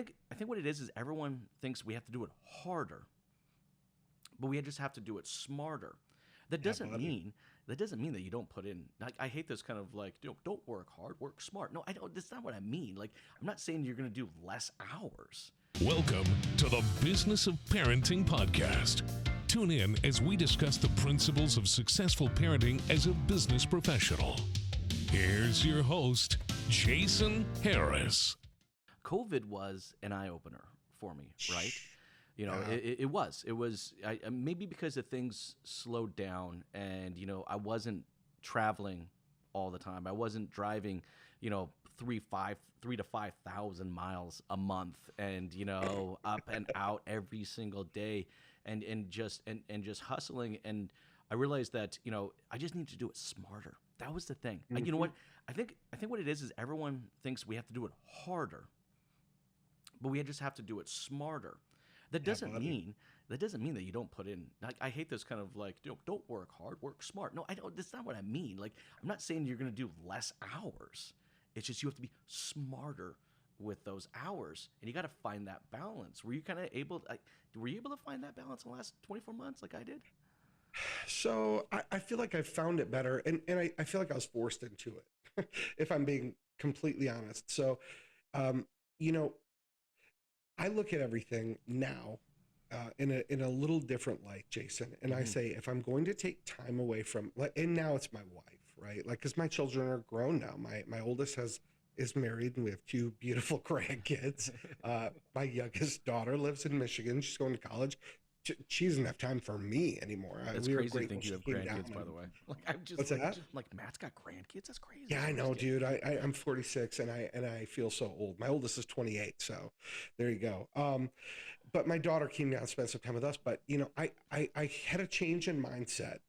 think what it is everyone thinks we have to do it harder, but we just have to do it smarter. That doesn't mean that you don't put in. Like, I hate this kind of like, don't work hard, work smart. No, I don't. That's not what I mean. Like, I'm not saying you're going to do less hours. Welcome to the Business of Parenting podcast. Tune in as we discuss the principles of successful parenting as a business professional. Here's your host, Jason Harris. COVID was an eye-opener for me, right? It was. Maybe because of things slowed down and, I wasn't traveling all the time. I wasn't driving, 3 to 5,000 miles a month and, up and out every single day and just hustling. And I realized that, I just need to do it smarter. That was the thing. Mm-hmm. You know what? I think what it is everyone thinks we have to do it harder, but we just have to do it smarter. That doesn't mean that you don't put in. Like, I hate this kind of like, don't work hard, work smart. No, I don't. That's not what I mean. Like, I'm not saying you're going to do less hours. It's just you have to be smarter with those hours, and you got to find that balance. Were you able to find that balance in the last 24 months, like I did? So I feel like I found it better, and I feel like I was forced into it, if I'm being completely honest. So, I look at everything now in a little different light, Jason. And I say, if I'm going to take time away from, and now it's my wife, right? Like, because my children are grown now. My oldest is married, and we have 2 beautiful grandkids. My youngest daughter lives in Michigan. She's going to college. She doesn't have time for me anymore. That's crazy to think you have grandkids, by the way. Like, I'm just What's that? Like, Matt's got grandkids? That's crazy. Yeah, I know, dude. I'm 46 and I feel so old. My oldest is 28, so there you go. But my daughter came down and spent some time with us. But, I had a change in mindset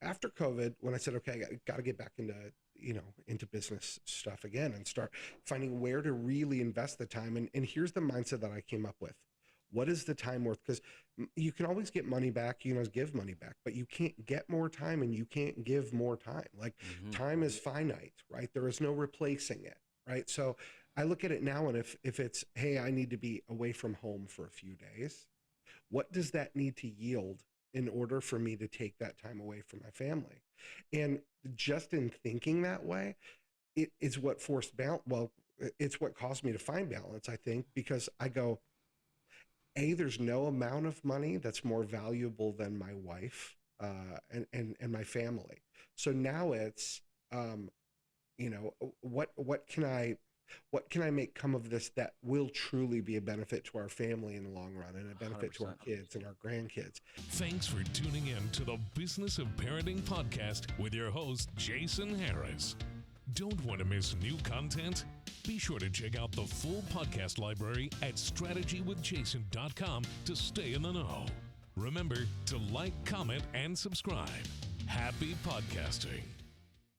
after COVID when I said, okay, I got to get back into business stuff again and start finding where to really invest the time. And here's the mindset that I came up with. What is the time worth? Because you can always get money back, give money back, but you can't get more time and you can't give more time. Like, time is finite, right? There is no replacing it, right? So I look at it now, and if it's, hey, I need to be away from home for a few days, what does that need to yield in order for me to take that time away from my family? And just in thinking that way, it is what forced balance. Well, it's what caused me to find balance, I think, because I go, there's no amount of money that's more valuable than my wife and my family. So now it's, what can I make come of this that will truly be a benefit to our family in the long run and a benefit 100%. To our kids and our grandkids. Thanks for tuning in to the Business of Parenting podcast with your host, Jason Harris. Don't want to miss new content? Be sure to check out the full podcast library at strategywithjason.com to stay in the know. Remember to like, comment, and subscribe. Happy podcasting.